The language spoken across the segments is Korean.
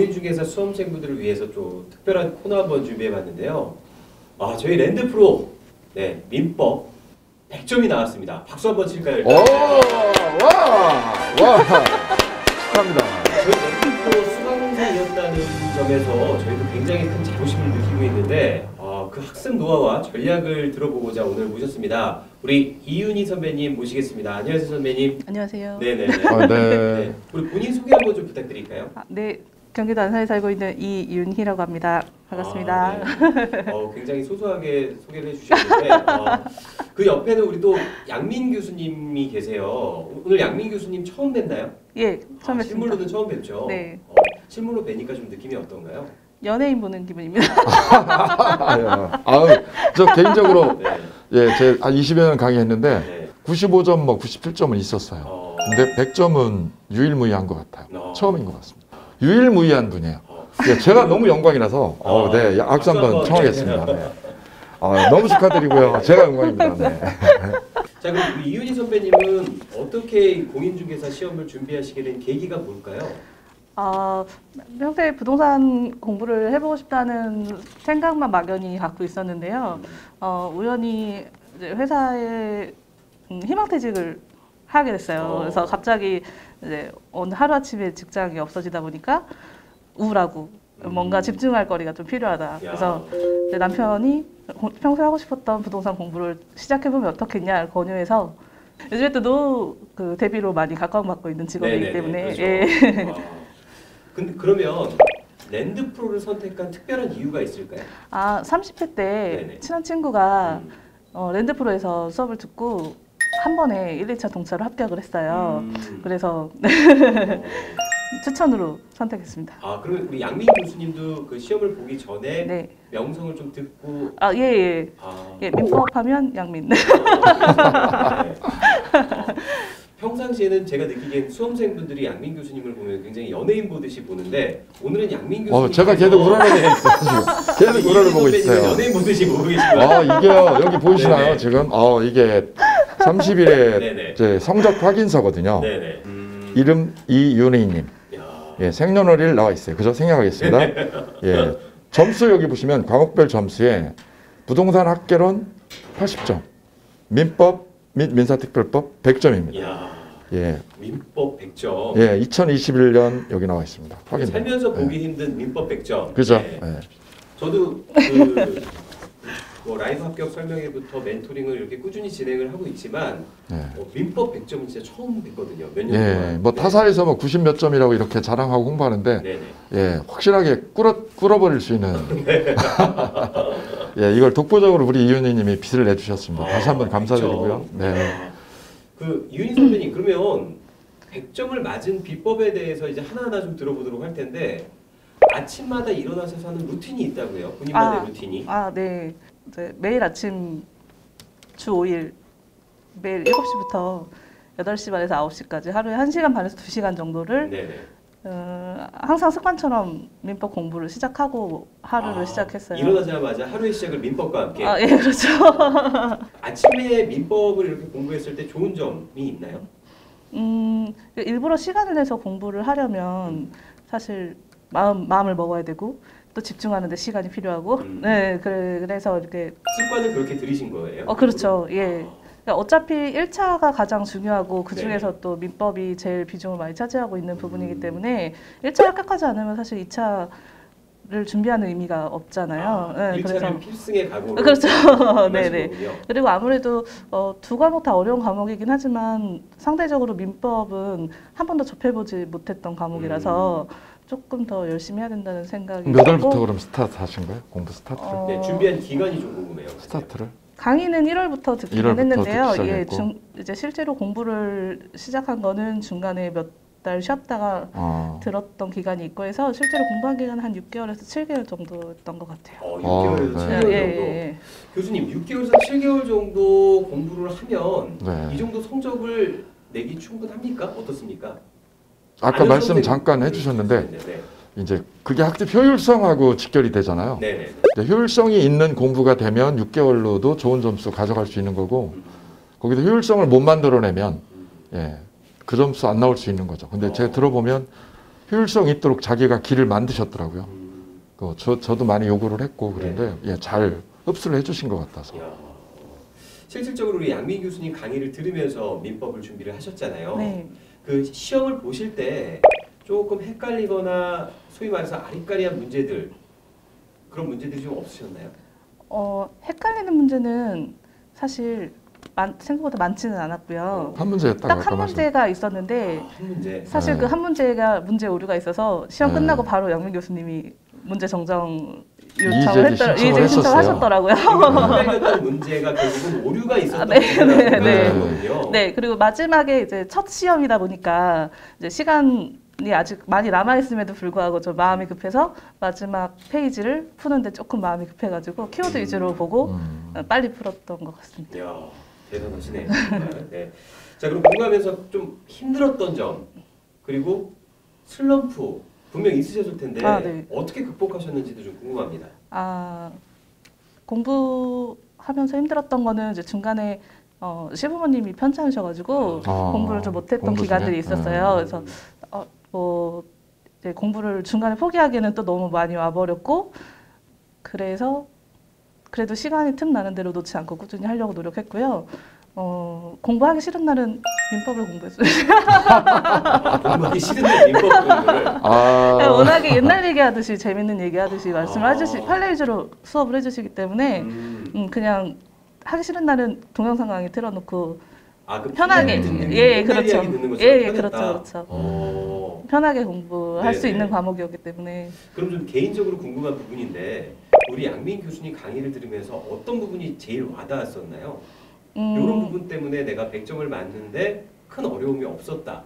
공인중개사 수험생분들을 위해서 좀 특별한 코너 한번 준비해봤는데요. 저희 랜드프로 네, 민법 100점이 나왔습니다. 박수 한번 칠까요? 오, 와, 축하합니다. 저희 랜드프로 수강생이었다는 점에서 저희도 굉장히 큰 자부심을 느끼고 있는데 그 학습 노하우와 전략을 들어보고자 오늘 모셨습니다. 우리 이윤희 선배님 모시겠습니다. 안녕하세요, 선배님. 안녕하세요. 네네네. 네. 네. 우리 본인 소개 한번 좀 부탁드릴까요? 네, 경기도 안산에 살고 있는 이윤희라고 합니다. 반갑습니다. 네. 굉장히 소소하게 소개를 해주셨는데 그 옆에는 우리 또 양민 교수님이 계세요. 오늘 양민 교수님 처음 뵀나요? 예, 처음 뵙습니다. 실물로는 처음 뵙죠? 네. 실물로 뵈니까 좀 느낌이 어떤가요? 연예인 보는 기분입니다. 저 개인적으로 네. 제 한 20여 년 강의했는데 네. 95점, 97점은 있었어요. 근데 100점은 유일무이한 것 같아요. 처음인 것 같습니다. 유일무이한 분이에요. 제가 너무 영광이라서 네, 악수 한번 청하겠습니다. 네. 너무 축하드리고요. 제가 영광입니다. 네. 자, 그럼 우리 이윤희 선배님은 어떻게 공인중개사 시험을 준비하시게 된 계기가 뭘까요? 평소에 부동산 공부를 해보고 싶다는 생각만 막연히 갖고 있었는데요. 우연히 이제 회사에 희망퇴직을 하게 됐어요. 그래서 갑자기 이제 어느 하루아침에 직장이 없어지다 보니까 우울하고 뭔가 집중할 거리가 좀 필요하다. 그래서 내 남편이 평소에 하고 싶었던 부동산 공부를 시작해보면 어떻겠냐 권유해서 요즘에 또 그 대비로 많이 각광받고 있는 직업이기 때문에 그렇죠. 예. 근데 그러면 랜드프로를 선택한 특별한 이유가 있을까요? 30회 때 네네. 친한 친구가 랜드프로에서 수업을 듣고 한 번에 1, 2차 동차로 합격을 했어요. 그래서 추천으로 선택했습니다. 그러면 우리 양민 교수님도 그 시험을 보기 전에 네. 명성을 좀 듣고 예, 민법하면 양민. 네. 평상시에는 제가 느끼기엔 수험생분들이 양민 교수님을 보면 굉장히 연예인 보듯이 보는데 오늘은 양민 교수님 제가 계속 우러러내 있어요. 지금 계속 우러러보고 있어요. 연예인 보듯이 보고 계시고요. 이게요, 여기 보이시나요? 네네. 지금? 이게 30일에 네네. 제 성적 확인서거든요. 네네. 이름 이윤희님. 예, 생년월일 나와 있어요. 그죠? 생략하겠습니다. 예, 점수 여기 보시면 과목별 점수에 부동산 학개론 80점, 민법 및 민사특별법 100점입니다. 예, 민법 100점. 예, 2021년 여기 나와 있습니다. 확인. 살면서 보기 힘든 민법 100점. 그죠? 네. 예. 저도 라이브 합격 설명회부터 멘토링을 이렇게 꾸준히 진행을 하고 있지만 민법 100점은 진짜 처음 뵀거든요. 몇 년 동안. 뭐 타사에서 뭐 90 몇 점이라고 이렇게 자랑하고 홍보하는데 네네. 예, 확실하게 꿇어버릴 수 있는 예, 이걸 독보적으로 우리 이윤희님이 빚을 내주셨습니다. 다시 한번 감사드리고요. 네. 그 이윤희 선배님 그러면 100점을 맞은 비법에 대해서 이제 하나하나 좀 들어보도록 할 텐데 아침마다 일어나서 사는 루틴이 있다고요? 본인만의 루틴이? 네. 이제 매일 아침 주 5일 매일 7시부터 8시 반에서 9시까지 하루에 1시간 반에서 2시간 정도를 항상 습관처럼 민법 공부를 시작하고 하루를 시작했어요. 일어나자마자 하루의 시작을 민법과 함께? 예, 그렇죠. 아침에 민법을 이렇게 공부했을 때 좋은 점이 있나요? 일부러 시간을 내서 공부를 하려면 사실 마음을 먹어야 되고 또 집중하는 데 시간이 필요하고 네, 그래서 이렇게 습관을 그렇게 들이신 거예요? 그렇죠. 예. 그러니까 어차피 1차가 가장 중요하고 그 중에서 또 민법이 제일 비중을 많이 차지하고 있는 부분이기 때문에 1차 합격하지 않으면 사실 2차를 준비하는 의미가 없잖아요. 네, 1차를 그래서 필승의 각오로 그렇죠. 네네. 거군요. 그리고 아무래도 두 과목 다 어려운 과목이긴 하지만 상대적으로 민법은 한 번도 접해보지 못했던 과목이라서 조금 더 열심히 해야 된다는 생각이 몇 월부터 그럼 스타트 하신 거예요? 공부 스타트를? 네, 준비한 기간이 좀 궁금해요. 스타트를? 강의는 1월부터 듣긴 1월부터 했는데요. 듣기 예, 시작했고. 이제 실제로 공부를 시작한 거는 중간에 몇 달 쉬었다가 들었던 기간이 있고 해서 실제로 공부한 기간은 한 6개월에서 7개월 정도였던 것 같아요. 6개월에서 7개월 정도. 예. 교수님, 6개월에서 7개월 정도 공부를 하면 이 정도 성적을 내기 충분합니까? 어떻습니까? 아까 말씀 잠깐 해주셨는데 이제 그게 학습 효율성하고 직결이 되잖아요. 네네. 효율성이 있는 공부가 되면 6개월로도 좋은 점수 가져갈 수 있는 거고 거기서 효율성을 못 만들어내면 그 점수 안 나올 수 있는 거죠. 근데 제가 들어보면 효율성 있도록 자기가 길을 만드셨더라고요. 음. 저도 많이 요구를 했고 그런데 예, 잘 흡수를 해주신 것 같아서. 야. 실질적으로 우리 양민 교수님 강의를 들으면서 민법을 준비를 하셨잖아요. 네. 그 시험을 보실 때 조금 헷갈리거나 소위 말해서 아리까리한 문제들 그런 문제들이 좀 없으셨나요? 헷갈리는 문제는 사실 생각보다 많지는 않았고요. 한 문제였다가 딱 한 문제가 있었는데 한 문제. 사실 네. 그 한 문제가 문제 오류가 있어서 시험 네. 끝나고 바로 양민 교수님이 문제 정정 이의제기 신청을 신청을 하셨더라고요. 헷갈렸던 문제가 결국은 오류가 있었던 네, 문제라는 네, 거거든요. 네, 그리고 마지막에 이제 첫 시험이다 보니까 이제 시간이 아직 많이 남아 있음에도 불구하고 좀 마음이 급해서 마지막 페이지를 푸는데 조금 마음이 급해가지고 키워드 위주로 보고 빨리 풀었던 것 같습니다. 이야, 대단하시네요. 정말. 네. 자, 그럼 공부하면서 좀 힘들었던 점 그리고 슬럼프 분명 있으셨을 텐데 네. 어떻게 극복하셨는지도 좀 궁금합니다. 공부하면서 힘들었던 거는 이제 중간에 시부모님이 편찮으셔가지고 공부를 좀 못했던 공부 기간들이 중에? 있었어요. 그래서 이제 공부를 중간에 포기하기에는 또 너무 많이 와버렸고 그래서 그래도 시간이 틈 나는 대로 놓지 않고 꾸준히 하려고 노력했고요. 공부하기 싫은 날은 민법을 공부했어요. 공부하기 싫은데 민법 공부를. 워낙에 옛날 얘기하듯이 재밌는 얘기하듯이 말씀을 해주시 판례 위주로 수업을 해주시기 때문에 그냥 하기 싫은 날은 동영상 강의 틀어놓고 그 편하게 그렇죠. 그렇죠. 편하게 공부할 수 있는 과목이었기 때문에. 그럼 좀 개인적으로 궁금한 부분인데 우리 양민 교수님 강의를 들으면서 어떤 부분이 제일 와닿았었나요? 이런 부분 때문에 내가 100점을 맞는데 큰 어려움이 없었다.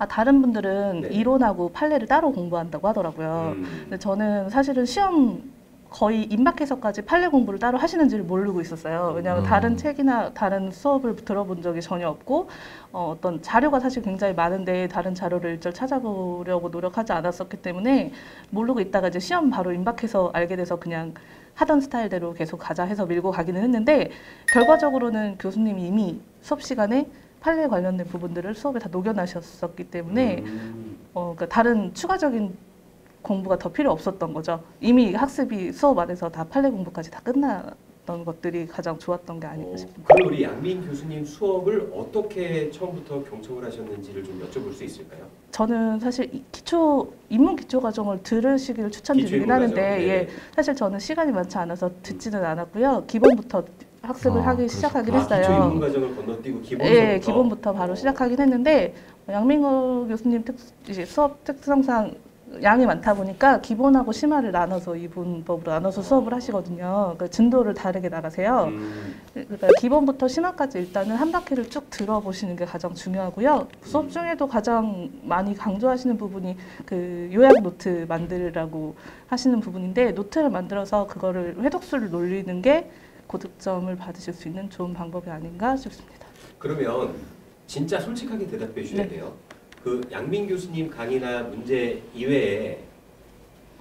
다른 분들은 네. 이론하고 판례를 따로 공부한다고 하더라고요. 근데 저는 사실은 시험 거의 입학해서까지 판례 공부를 따로 하시는지를 모르고 있었어요. 왜냐하면 다른 책이나 다른 수업을 들어본 적이 전혀 없고 어떤 자료가 사실 굉장히 많은데 다른 자료를 일절 찾아보려고 노력하지 않았었기 때문에 모르고 있다가 이제 시험 바로 임박해서 알게 돼서 그냥 하던 스타일대로 계속 가자 해서 밀고 가기는 했는데 결과적으로는 교수님이 이미 수업 시간에 판례에 관련된 부분들을 수업에 다 녹여놔셨었기 때문에 그러니까 다른 추가적인 공부가 더 필요 없었던 거죠. 이미 학습이 수업 안에서 다 판례 공부까지 다 끝났던 것들이 가장 좋았던 게 아닐까 싶습니다. 그럼 우리 양민 교수님 수업을 어떻게 처음부터 경청을 하셨는지를 좀 여쭤볼 수 있을까요? 저는 사실 입문 기초 과정을 들으시기를 추천드리긴 하는데 사실 저는 시간이 많지 않아서 듣지는 않았고요. 기본부터 학습을 하기 시작하긴 했어요. 기초 입문 과정을 건너뛰고 기본부터. 기본부터 바로 시작하긴 했는데 양민걸 교수님 수업 특성상 양이 많다 보니까 기본하고 심화를 나눠서 이분법으로 나눠서 수업을 하시거든요. 그러니까 진도를 다르게 나가세요. 그러니까 기본부터 심화까지 일단은 한 바퀴를 쭉 들어보시는 게 가장 중요하고요. 수업 중에도 가장 많이 강조하시는 부분이 그 요약 노트 만들라고 하시는 부분인데 노트를 만들어서 그거를 회독수를 놀리는 게 고득점을 받으실 수 있는 좋은 방법이 아닌가 싶습니다. 그러면 진짜 솔직하게 대답해 주셔야 돼요. 그 양민 교수님 강의나 문제 이외에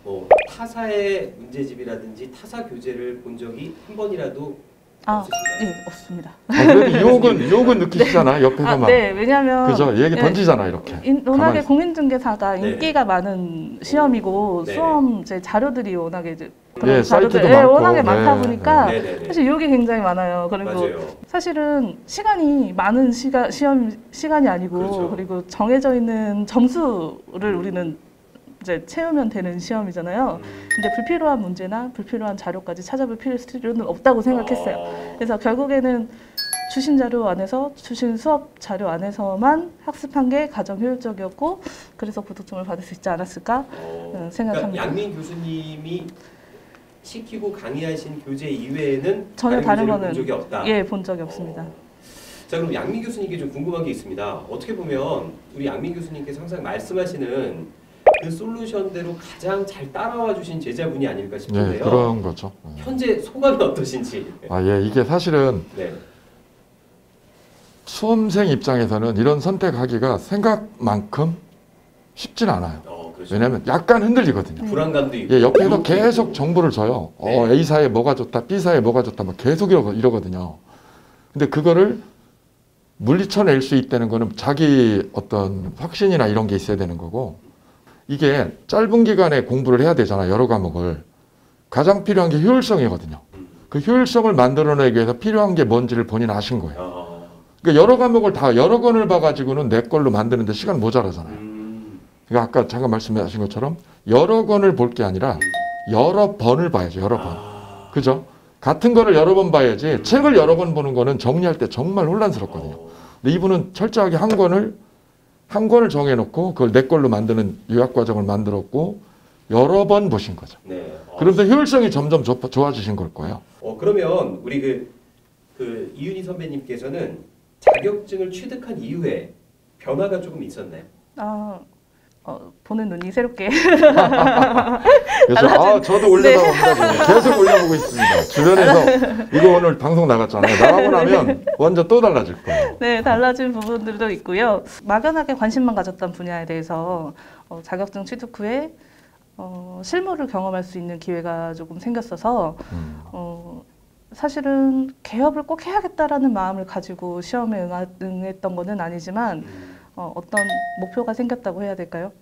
뭐 타사의 문제집이라든지 타사 교재를 본 적이 한 번이라도 없으신가요? 네, 없습니다. 그래도 유혹은 느끼시잖아 옆에서만. 네, 왜냐하면 그죠? 얘기 던지잖아 이렇게. 워낙에 공인중개사가 인기가 많은 시험이고 네. 수험 이제 자료들이 워낙에 이제 사이트도 많고. 워낙에 많다 보니까 네네네. 사실 유혹이 굉장히 많아요. 그리고 맞아요. 사실은 시간이 많은 시험 시간이 아니고 그렇죠. 그리고 정해져 있는 점수를 우리는 이제 채우면 되는 시험이잖아요. 근데 불필요한 문제나 불필요한 자료까지 찾아볼 필요는 없다고 생각했어요. 그래서 결국에는 주신 자료 안에서 주신 수업 자료 안에서만 학습한 게 가장 효율적이었고 그래서 고득점을 받을 수 있지 않았을까 생각합니다. 그러니까 양민 교수님이 시키고 강의하신 교재 이외에는 전혀 다른 교재를 거는 본 적이 없다. 본 적이 없습니다. 자, 그럼 양민 교수님께 좀 궁금한 게 있습니다. 어떻게 보면 우리 양민 교수님께서 항상 말씀하시는 그 솔루션대로 가장 잘 따라와 주신 제자분이 아닐까 싶은데요. 그런 거죠. 현재 소감이 어떠신지. 이게 사실은 네. 수험생 입장에서는 이런 선택하기가 생각만큼 쉽진 않아요. 그렇죠. 왜냐하면 약간 흔들리거든요. 불안감도 있고. 옆에서 계속 정보를 줘요. 네. A사에 뭐가 좋다, B사에 뭐가 좋다, 막 계속 이러거든요. 근데 그거를 물리쳐낼 수 있다는 거는 자기 어떤 확신이나 이런 게 있어야 되는 거고, 이게 짧은 기간에 공부를 해야 되잖아. 여러 과목을. 가장 필요한 게 효율성이거든요. 그 효율성을 만들어내기 위해서 필요한 게 뭔지를 본인 아신 거예요. 그러니까 여러 과목을 다 여러 권을 봐가지고는 내 걸로 만드는데 시간 모자라잖아요. 그러니까 아까 잠깐 말씀하신 것처럼 여러 권을 볼 게 아니라 여러 번을 봐야죠. 여러 번. 그죠? 같은 거를 여러 번 봐야지 책을 여러 번 보는 거는 정리할 때 정말 혼란스럽거든요. 근데 이분은 철저하게 한 권을 정해놓고 그걸 내 걸로 만드는 요약 과정을 만들었고 여러 번 보신 거죠. 네. 그러면서 효율성이 점점 좋아지신 걸 거예요. 그러면 우리 그 이윤희 선배님께서는 자격증을 취득한 이후에 변화가 조금 있었나요? 보는 눈이 새롭게 그래서 저도 올려다봅니다. 지금. 계속 올려보고 있습니다. 주변에서 이거 오늘 방송 나갔잖아요. 나가고 나면 완전 또 달라질 거예요. 네, 달라진 부분들도 있고요. 막연하게 관심만 가졌던 분야에 대해서 자격증 취득 후에 실무를 경험할 수 있는 기회가 조금 생겼어서 사실은 개업을 꼭 해야겠다라는 마음을 가지고 시험에 응했던 거는 아니지만 어떤 목표가 생겼다고 해야 될까요?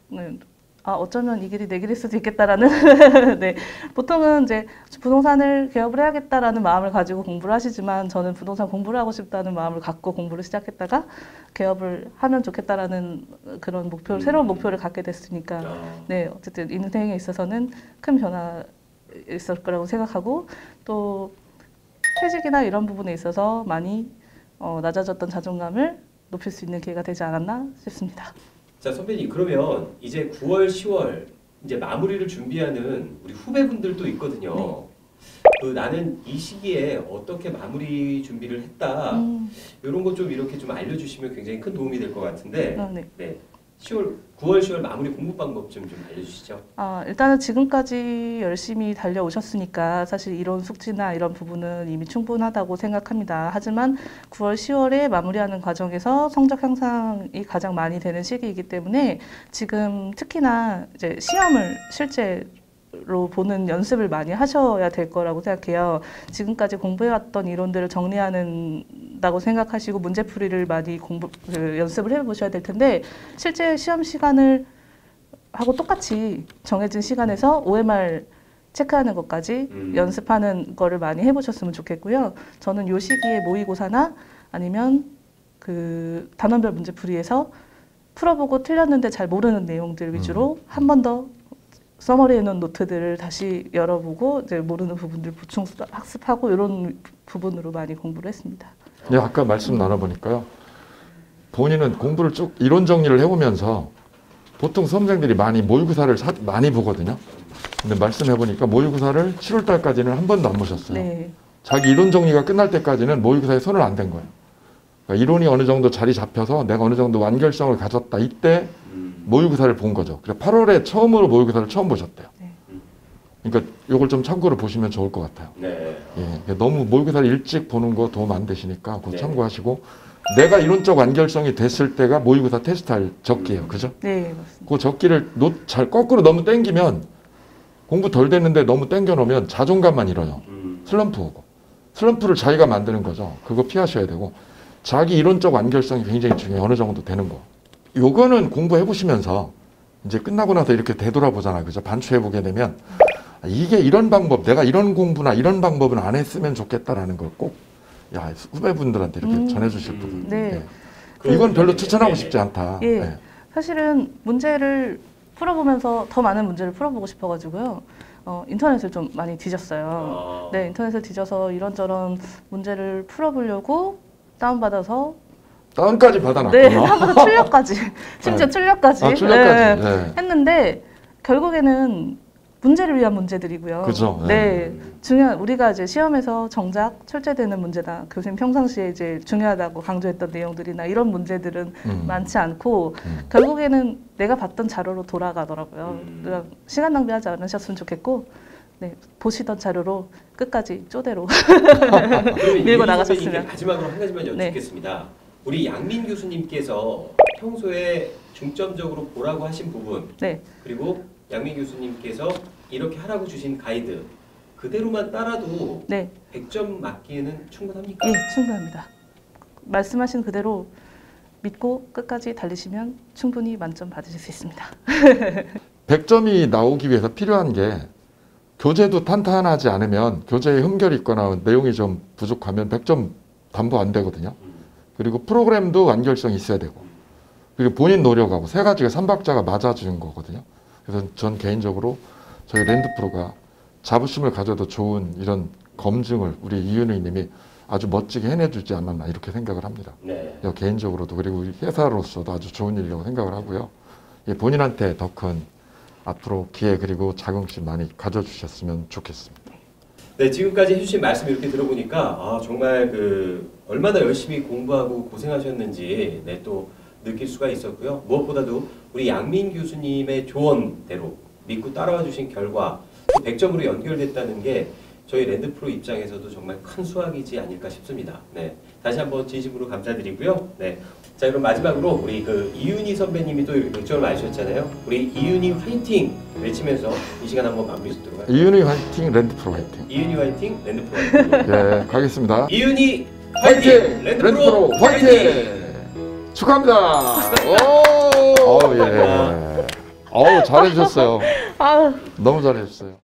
어쩌면 이 길이 내 길일 수도 있겠다라는 네, 보통은 이제 부동산을 개업을 해야겠다라는 마음을 가지고 공부를 하시지만 저는 부동산 공부를 하고 싶다는 마음을 갖고 공부를 시작했다가 개업을 하면 좋겠다라는 그런 목표를 새로운 목표를 갖게 됐으니까 네, 어쨌든 인생에 있어서는 큰 변화 있을 거라고 생각하고 또 퇴직이나 이런 부분에 있어서 많이 낮아졌던 자존감을 높일 수 있는 기회가 되지 않았나 싶습니다. 자, 선배님, 그러면 이제 9월, 10월 이제 마무리를 준비하는 우리 후배분들도 있거든요. 네. 나는 이 시기에 어떻게 마무리 준비를 했다. 이런 거 좀 이렇게 좀 알려주시면 굉장히 큰 도움이 될 것 같은데. 네. 9월, 10월 마무리 공부 방법 좀 알려주시죠. 일단은 지금까지 열심히 달려오셨으니까 사실 이론 숙지나 이런 부분은 이미 충분하다고 생각합니다. 하지만 9월, 10월에 마무리하는 과정에서 성적 향상이 가장 많이 되는 시기이기 때문에 지금 특히나 이제 시험을 실제로 보는 연습을 많이 하셔야 될 거라고 생각해요. 지금까지 공부해왔던 이론들을 정리한다고 생각하시고 문제풀이를 많이 연습을 해보셔야 될 텐데 실제 시험 시간을 하고 똑같이 정해진 시간에서 OMR 체크하는 것까지 연습하는 거를 많이 해보셨으면 좋겠고요. 저는 이 시기에 모의고사나 아니면 그 단원별 문제풀이에서 풀어보고 틀렸는데 잘 모르는 내용들 위주로 한 번 더 서머리해 놓은 노트들을 다시 열어보고 이제 모르는 부분들 보충 학습하고 이런 부분으로 많이 공부를 했습니다. 네, 아까 말씀 나눠보니까요. 본인은 공부를 쭉 이론 정리를 해오면서 보통 수험생들이 많이 모의고사를 많이 보거든요. 근데 말씀해보니까 모의고사를 7월 달까지는 한 번도 안 보셨어요. 네. 자기 이론 정리가 끝날 때까지는 모의고사에 손을 안 댄 거예요. 그러니까 이론이 어느 정도 자리 잡혀서 내가 어느 정도 완결성을 가졌다. 이때 모의고사를 본 거죠. 그래서 8월에 처음으로 모의고사를 처음 보셨대요. 그러니까 이걸 좀 참고로 보시면 좋을 것 같아요. 네. 예, 너무 모의고사를 일찍 보는 거 도움 안 되시니까 그거 참고하시고 내가 이론적 완결성이 됐을 때가 모의고사 테스트할 적기예요. 그죠? 네, 맞습니다. 그 적기를 잘 거꾸로 너무 땡기면 공부 덜 됐는데 너무 땡겨 놓으면 자존감만 잃어요. 슬럼프 오고. 슬럼프를 자기가 만드는 거죠. 그거 피하셔야 되고 자기 이론적 완결성이 굉장히 중요해요. 어느 정도 되는 거. 요거는 공부해 보시면서 이제 끝나고 나서 이렇게 되돌아보잖아요. 그죠? 반추해 보게 되면 이게 이런 방법, 내가 이런 공부나 이런 방법은 안 했으면 좋겠다라는 걸 꼭 후배분들한테 이렇게 전해주실 부분. 네. 이건 별로 추천하고 싶지 않다. 예. 네. 사실은 문제를 풀어보면서 더 많은 문제를 풀어보고 싶어가지고요. 인터넷을 좀 많이 뒤졌어요. 네, 인터넷을 뒤져서 이런저런 문제를 풀어보려고 다운받아서 다운까지 받아놨구나. 네, 다운받아 출력까지 심지어 출력까지, 출력까지. 네. 했는데 결국에는 문제를 위한 문제들이고요. 그죠. 네, 중요한 우리가 이제 시험에서 정작 출제되는 문제나 교수님 평상시에 이제 중요하다고 강조했던 내용들이나 이런 문제들은 많지 않고 결국에는 내가 봤던 자료로 돌아가더라고요. 그러니까 시간 낭비하지 않으셨으면 좋겠고, 네, 보시던 자료로 끝까지 쪼대로 밀고 나가셨으면. 마지막으로 한 가지만 여쭙겠습니다. 네. 우리 양민 교수님께서 평소에 중점적으로 보라고 하신 부분, 네. 그리고 양민 교수님께서 이렇게 하라고 주신 가이드 그대로만 따라도 네. 100점 맞기에는 충분합니까? 예, 충분합니다. 말씀하신 그대로 믿고 끝까지 달리시면 충분히 만점 받으실 수 있습니다. 100점이 나오기 위해서 필요한 게 교재도 탄탄하지 않으면 교재에 흠결이 있거나 내용이 좀 부족하면 100점 담보 안 되거든요. 그리고 프로그램도 완결성이 있어야 되고 그리고 본인 노력하고 세 가지가 삼박자가 맞아주는 거거든요. 그래서 전 개인적으로 저희 랜드프로가 자부심을 가져도 좋은 이런 검증을 우리 이윤희 님이 아주 멋지게 해내주지 않았나 이렇게 생각을 합니다. 네. 개인적으로도 그리고 우리 회사로서도 아주 좋은 일이라고 생각을 하고요. 본인한테 더 큰 앞으로 기회 그리고 자긍심 많이 가져주셨으면 좋겠습니다. 네, 지금까지 해주신 말씀 이렇게 들어보니까 정말 얼마나 열심히 공부하고 고생하셨는지 네, 또 느낄 수가 있었고요. 무엇보다도 우리 양민 교수님의 조언대로 믿고 따라와 주신 결과 100점으로 연결됐다는 게 저희 랜드프로 입장에서도 정말 큰 수확이지 아닐까 싶습니다. 네, 다시 한번 진심으로 감사드리고요. 네, 자 그럼 마지막으로 우리 이윤희 선배님이 또 이렇게 100점을 맞으셨잖아요. 우리 이윤희 화이팅 외치면서 이 시간 한번 마무리 짓도록 할게요. 이윤희 화이팅, 랜드프로 화이팅. 이윤희 화이팅, 랜드프로 화이팅. 예, 가겠습니다. 이윤희 화이팅! 화이팅! 랜드프로 화이팅! 축하합니다. 오! 예. 잘해주셨어요. 아. 너무 잘해주셨어요.